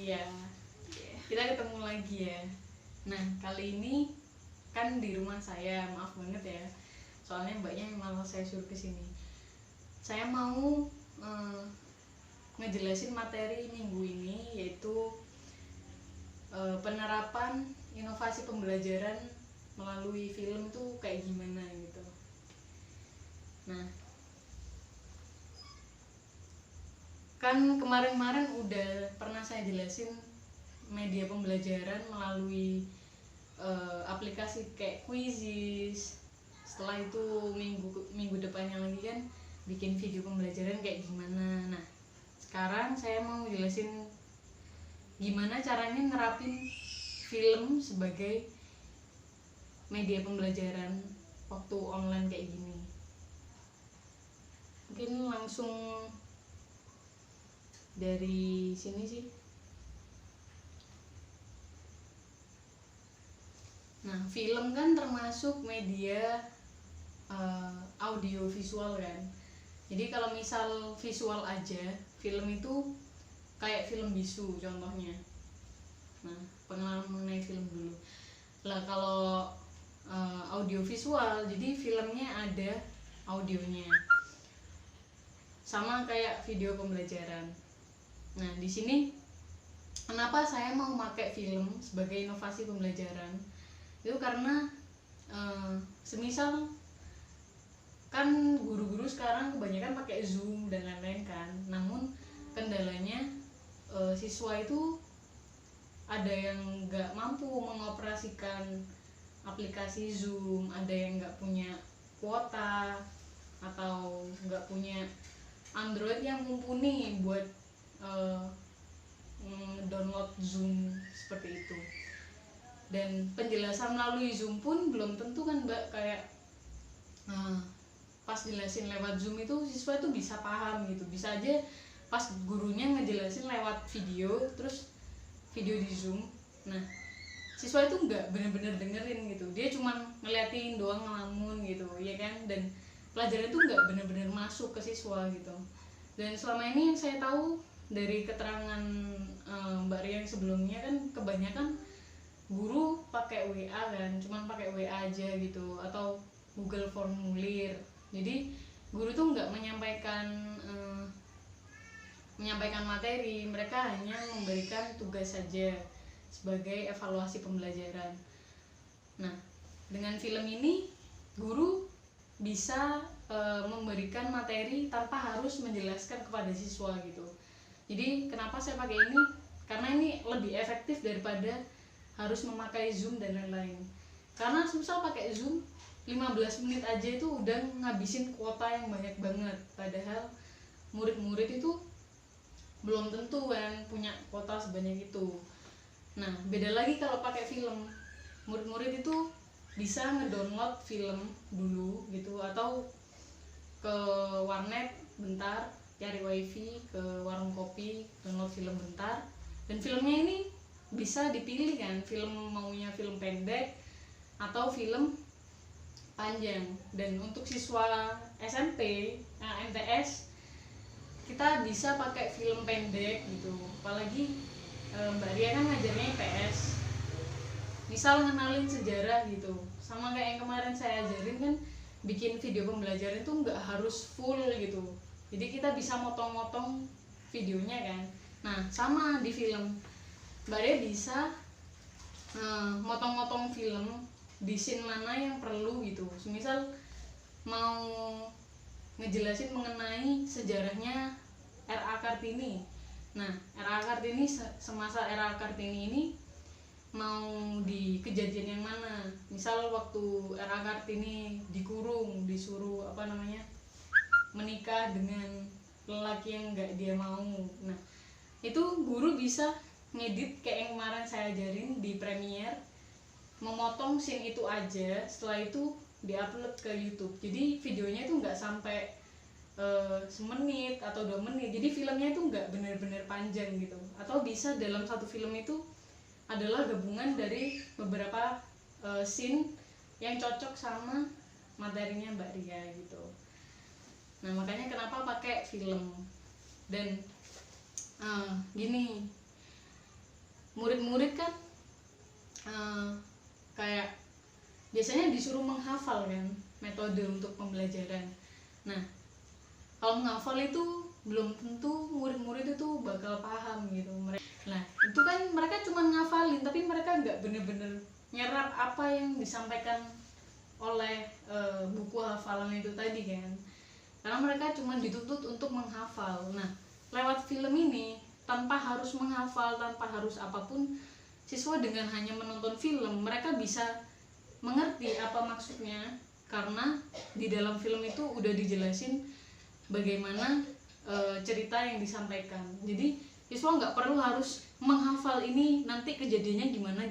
Iya, kita ketemu lagi ya. Nah, kali ini kan di rumah saya, maaf banget ya. Soalnya mbaknya malah saya suruh kesini. Saya mau ngejelasin materi minggu ini, yaitu penerapan inovasi pembelajaran melalui film tuh kayak gimana gitu. Nah, kan kemarin-kemarin udah pernah saya jelasin media pembelajaran melalui aplikasi kayak Quizizz. Setelah itu minggu depannya lagi kan bikin video pembelajaran kayak gimana. Nah, sekarang saya mau jelasin gimana caranya nerapin film sebagai media pembelajaran waktu online kayak gini. Mungkin langsung dari sini sih. Nah, film kan termasuk media audio visual kan. Jadi kalau misal visual aja, film itu kayak film bisu contohnya. Nah, pengenalan mengenai film dulu. Lah kalau audio visual, jadi filmnya ada audionya. Sama kayak video pembelajaran. Nah, di sini kenapa saya mau pakai film sebagai inovasi pembelajaran? Itu karena semisal kan guru-guru sekarang kebanyakan pakai Zoom dan lain-lain kan. Namun kendalanya siswa itu ada yang nggak mampu mengoperasikan aplikasi Zoom, ada yang nggak punya kuota atau nggak punya Android yang mumpuni buat download Zoom seperti itu. Dan penjelasan melalui Zoom pun belum tentu kan mbak, kayak pas jelasin lewat Zoom itu siswa itu bisa paham gitu. Bisa aja pas gurunya ngejelasin lewat video, terus video di Zoom, nah siswa itu nggak bener-bener dengerin gitu, dia cuman ngeliatin doang, ngelamun gitu ya kan, dan pelajaran itu nggak bener-bener masuk ke siswa gitu. Dan selama ini yang saya tahu dari keterangan Mbak Ria yang sebelumnya kan kebanyakan guru pakai WA kan, cuman pakai WA aja gitu, atau Google Formulir. Jadi guru tuh nggak menyampaikan materi, mereka hanya memberikan tugas saja sebagai evaluasi pembelajaran. Nah, dengan film ini guru bisa memberikan materi tanpa harus menjelaskan kepada siswa gitu. Jadi kenapa saya pakai ini? Karena ini lebih efektif daripada harus memakai Zoom dan lain-lain. Karena misal pakai Zoom 15 menit aja itu udah ngabisin kuota yang banyak banget, padahal murid-murid itu belum tentu kan punya kuota sebanyak itu. Nah, beda lagi kalau pakai film. Murid-murid itu bisa ngedownload film dulu gitu, atau ke warnet bentar, cari wifi, ke warung kopi, download film bentar. Dan filmnya ini bisa dipilih kan, film maunya film pendek atau film panjang. Dan untuk siswa SMP, MTS, kita bisa pakai film pendek gitu. Apalagi Mbak Ria kan ngajarnya IPS, misal ngenalin sejarah gitu, sama kayak yang kemarin saya ajarin kan, bikin video pembelajaran itu nggak harus full gitu, jadi kita bisa motong-motong videonya kan. Nah, sama di film, Mbak Ria bisa motong-motong film di scene mana yang perlu gitu. Misal mau ngejelasin mengenai sejarahnya R.A. Kartini. Nah, R.A. Kartini, semasa R.A. Kartini ini mau di kejadian yang mana? Misal waktu R.A. Kartini dikurung, disuruh menikah dengan lelaki yang nggak dia mau. Nah, itu guru bisa ngedit kayak yang kemarin saya ajarin di Premiere, memotong scene itu aja, setelah itu diupload ke YouTube. Jadi videonya itu nggak sampai semenit atau 2 menit, jadi filmnya itu nggak benar-benar panjang gitu. Atau bisa dalam satu film itu adalah gabungan dari beberapa scene yang cocok sama materinya Mbak Ria gitu. Nah, makanya kenapa pakai film. Dan gini, murid-murid kan kayak biasanya disuruh menghafal kan metode untuk pembelajaran. Nah, kalau menghafal itu belum tentu murid-murid itu bakal paham gitu. Nah, itu kan mereka cuma ngafalin, tapi mereka nggak bener-bener nyerap apa yang disampaikan oleh buku hafalan itu tadi kan. Karena mereka cuma dituntut untuk menghafal. Nah, lewat film ini tanpa harus menghafal, tanpa harus apapun, siswa dengan hanya menonton film mereka bisa mengerti apa maksudnya, karena di dalam film itu udah dijelasin bagaimana cerita yang disampaikan. Jadi siswa nggak perlu harus menghafal ini nanti kejadiannya gimana.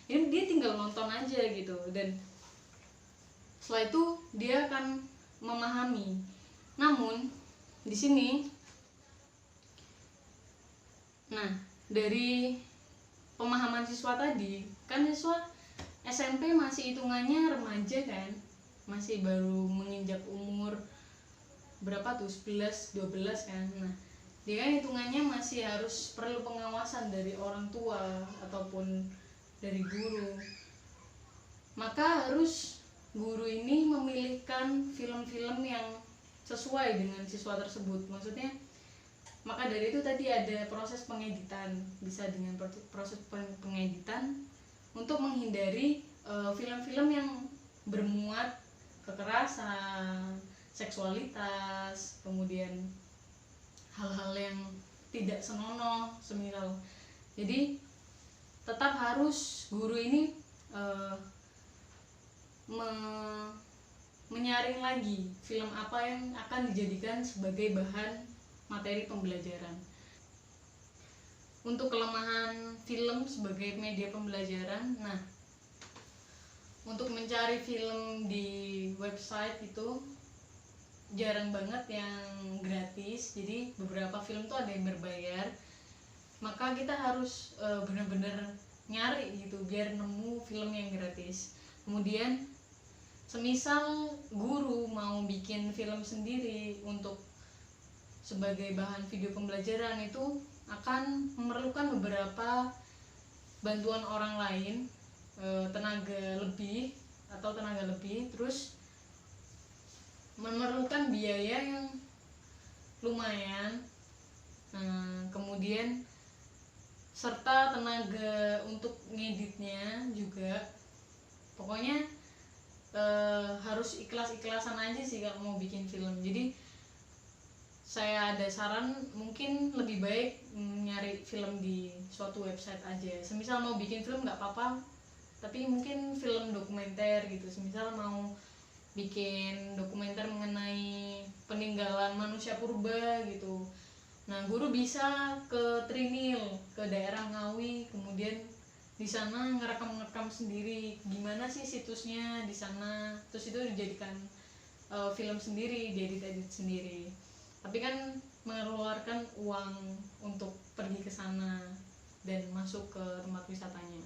Ini dia tinggal nonton aja gitu, dan setelah itu dia akan memahami. Namun di sini, nah dari pemahaman siswa tadi kan, siswa SMP masih hitungannya remaja kan, masih baru menginjak umur berapa tuh, 11, 12 kan. Nah, dia kan hitungannya masih harus perlu pengawasan dari orang tua ataupun dari guru. Maka harus guru ini memilihkan film-film yang sesuai dengan siswa tersebut. Maksudnya, maka dari itu tadi ada proses pengeditan, bisa dengan proses pengeditan untuk menghindari film-film yang bermuat kekerasan, seksualitas, kemudian hal-hal yang tidak senonoh semisal. Jadi tetap harus guru ini menyaring lagi film apa yang akan dijadikan sebagai bahan materi pembelajaran. Untuk kelemahan film sebagai media pembelajaran, nah untuk mencari film di website itu jarang banget yang gratis. Jadi beberapa film tuh ada yang berbayar, maka kita harus benar-benar nyari gitu biar nemu film yang gratis. Kemudian semisal guru mau bikin film sendiri untuk sebagai bahan video pembelajaran, itu akan memerlukan beberapa bantuan orang lain, tenaga lebih, terus memerlukan biaya yang lumayan, kemudian serta tenaga untuk ngeditnya juga. Pokoknya harus ikhlas-ikhlasan aja sih kalau mau bikin film. Jadi saya ada saran, mungkin lebih baik nyari film di suatu website aja. Semisal mau bikin film nggak apa-apa, tapi mungkin film dokumenter gitu. Semisal mau bikin dokumenter mengenai peninggalan manusia purba gitu. Nah, guru bisa ke Trinil, ke daerah Ngawi, kemudian di sana ngerekam sendiri gimana sih situsnya di sana, terus itu dijadikan film sendiri, diedit sendiri. Tapi kan mengeluarkan uang untuk pergi ke sana dan masuk ke tempat wisatanya.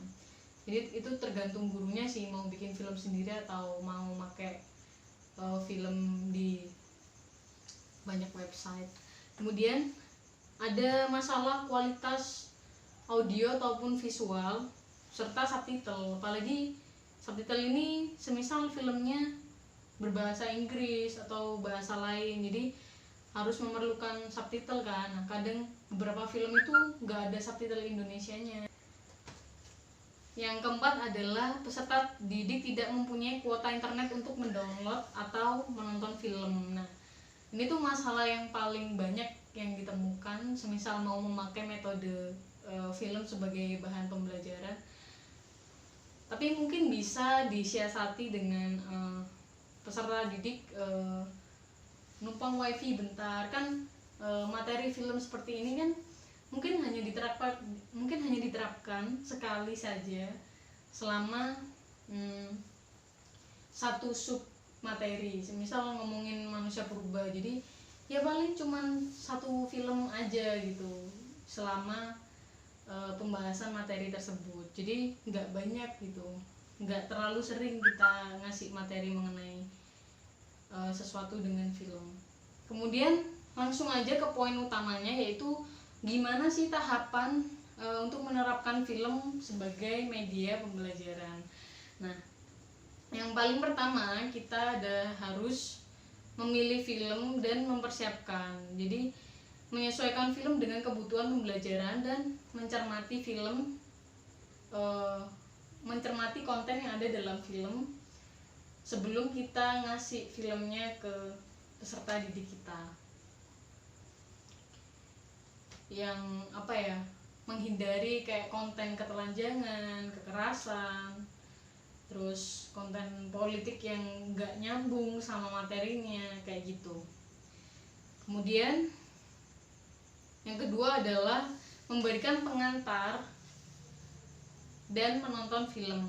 Jadi itu tergantung gurunya sih mau bikin film sendiri atau mau pakai film di banyak website. Kemudian ada masalah kualitas audio ataupun visual serta subtitle. Apalagi subtitle ini semisal filmnya berbahasa Inggris atau bahasa lain, jadi harus memerlukan subtitle kan. Nah, kadang beberapa film itu nggak ada subtitle Indonesianya. Yang keempat adalah peserta didik tidak mempunyai kuota internet untuk mendownload atau menonton film. Nah, ini tuh masalah yang paling banyak yang ditemukan semisal mau memakai metode film sebagai bahan pembelajaran. Tapi mungkin bisa disiasati dengan peserta didik numpang wifi bentar kan. Materi film seperti ini kan mungkin hanya diterapkan sekali saja selama satu sub materi. Misal ngomongin manusia purba, jadi ya paling cuman satu film aja gitu selama pembahasan materi tersebut. Jadi nggak banyak gitu, nggak terlalu sering kita ngasih materi mengenai sesuatu dengan film. Kemudian langsung aja ke poin utamanya, yaitu gimana sih tahapan untuk menerapkan film sebagai media pembelajaran. Nah, yang paling pertama kita harus memilih film dan mempersiapkan. Jadi menyesuaikan film dengan kebutuhan pembelajaran dan mencermati mencermati konten yang ada dalam film sebelum kita ngasih filmnya ke peserta didik kita. Yang menghindari kayak konten ketelanjangan, kekerasan, terus konten politik yang nggak nyambung sama materinya kayak gitu. Kemudian yang kedua adalah memberikan pengantar dan menonton film.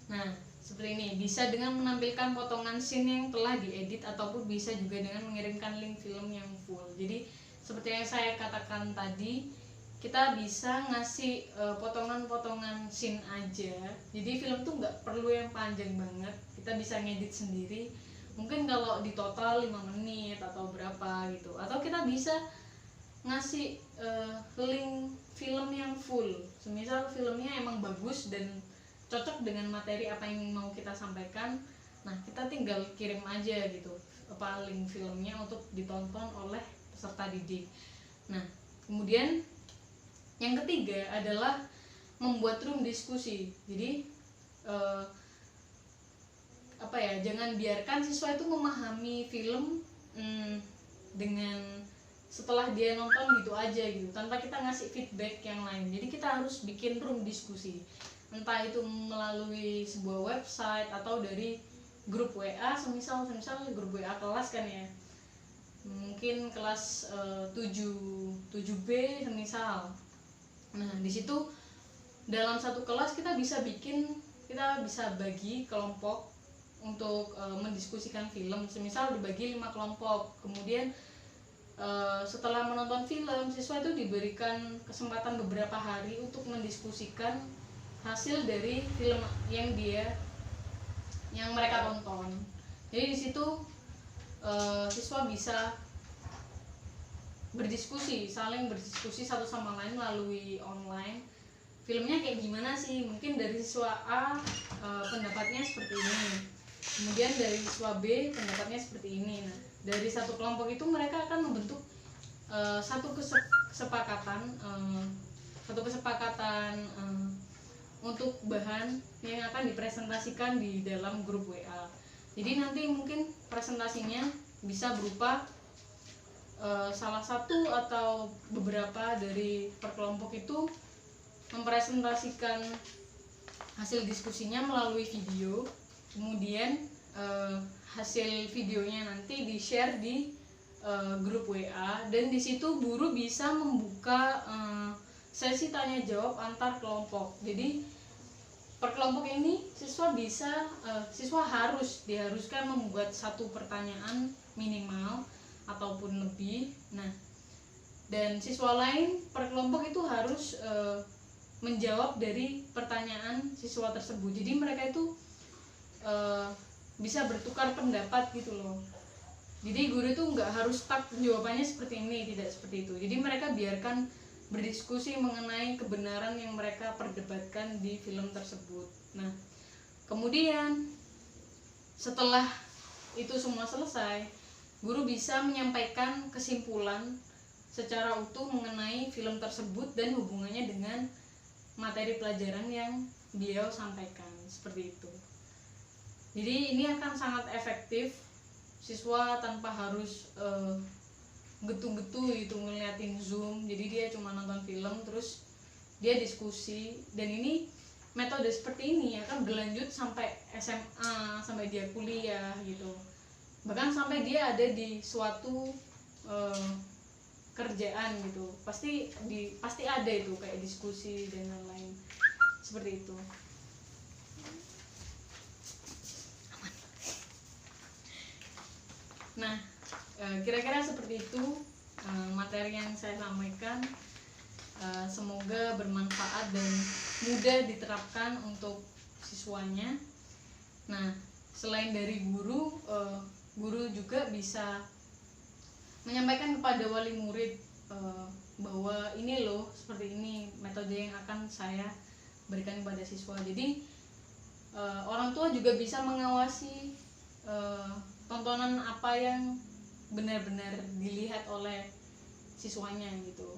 Nah, seperti ini, bisa dengan menampilkan potongan scene yang telah diedit ataupun bisa juga dengan mengirimkan link film yang full. Jadi seperti yang saya katakan tadi, kita bisa ngasih potongan-potongan scene aja. Jadi film tuh nggak perlu yang panjang banget, kita bisa ngedit sendiri. Mungkin kalau di total 5 menit atau berapa gitu. Atau kita bisa ngasih link film yang full. Semisal filmnya emang bagus dan cocok dengan materi apa yang mau kita sampaikan, nah kita tinggal kirim aja gitu link filmnya untuk ditonton oleh peserta didik. Nah, kemudian yang ketiga adalah membuat room diskusi. Jadi jangan biarkan siswa itu memahami film dengan setelah dia nonton gitu aja gitu, tanpa kita ngasih feedback yang lain. Jadi kita harus bikin room diskusi, entah itu melalui sebuah website atau dari grup WA, semisal grup WA kelas kan ya, mungkin kelas 7B semisal. Nah, di situ dalam satu kelas kita bisa bagi kelompok untuk mendiskusikan film. Semisal dibagi 5 kelompok. Kemudian setelah menonton film, siswa itu diberikan kesempatan beberapa hari untuk mendiskusikan hasil dari film yang mereka tonton. Jadi di situ siswa bisa saling berdiskusi satu sama lain melalui online. Filmnya kayak gimana sih? Mungkin dari siswa A pendapatnya seperti ini, kemudian dari siswa B pendapatnya seperti ini. Nah, dari satu kelompok itu mereka akan membentuk satu kesepakatan untuk bahan yang akan dipresentasikan di dalam grup WA. Jadi nanti mungkin presentasinya bisa berupa salah satu atau beberapa dari per kelompok itu mempresentasikan hasil diskusinya melalui video. Kemudian hasil videonya nanti di-share di grup WA, dan di situ guru bisa membuka sesi tanya jawab antar kelompok. Jadi per kelompok ini siswa diharuskan membuat satu pertanyaan minimal ataupun lebih. Nah, dan siswa lain per kelompok itu harus menjawab dari pertanyaan siswa tersebut. Jadi mereka itu bisa bertukar pendapat gitu loh. Jadi guru itu nggak harus stuck jawabannya seperti ini, tidak seperti itu. Jadi mereka biarkan berdiskusi mengenai kebenaran yang mereka perdebatkan di film tersebut. Nah, kemudian setelah itu semua selesai, guru bisa menyampaikan kesimpulan secara utuh mengenai film tersebut dan hubungannya dengan materi pelajaran yang beliau sampaikan, seperti itu. Jadi ini akan sangat efektif, siswa tanpa harus getu-getu gitu ngeliatin Zoom. Jadi dia cuma nonton film terus dia diskusi, dan ini metode seperti ini akan berlanjut sampai SMA, sampai dia kuliah gitu, bahkan sampai dia ada di suatu kerjaan gitu, pasti ada itu kayak diskusi dan lain-lain seperti itu. Nah, kira-kira seperti itu materi yang saya sampaikan. Semoga bermanfaat dan mudah diterapkan untuk siswanya. Nah, selain dari guru, guru juga bisa menyampaikan kepada wali murid bahwa ini loh, seperti ini metode yang akan saya berikan kepada siswa. Jadi orang tua juga bisa mengawasi tontonan apa yang benar-benar dilihat oleh siswanya gitu,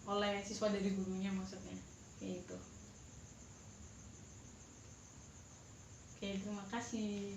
oleh siswa dari gurunya maksudnya, kayak gitu. Oke, terima kasih.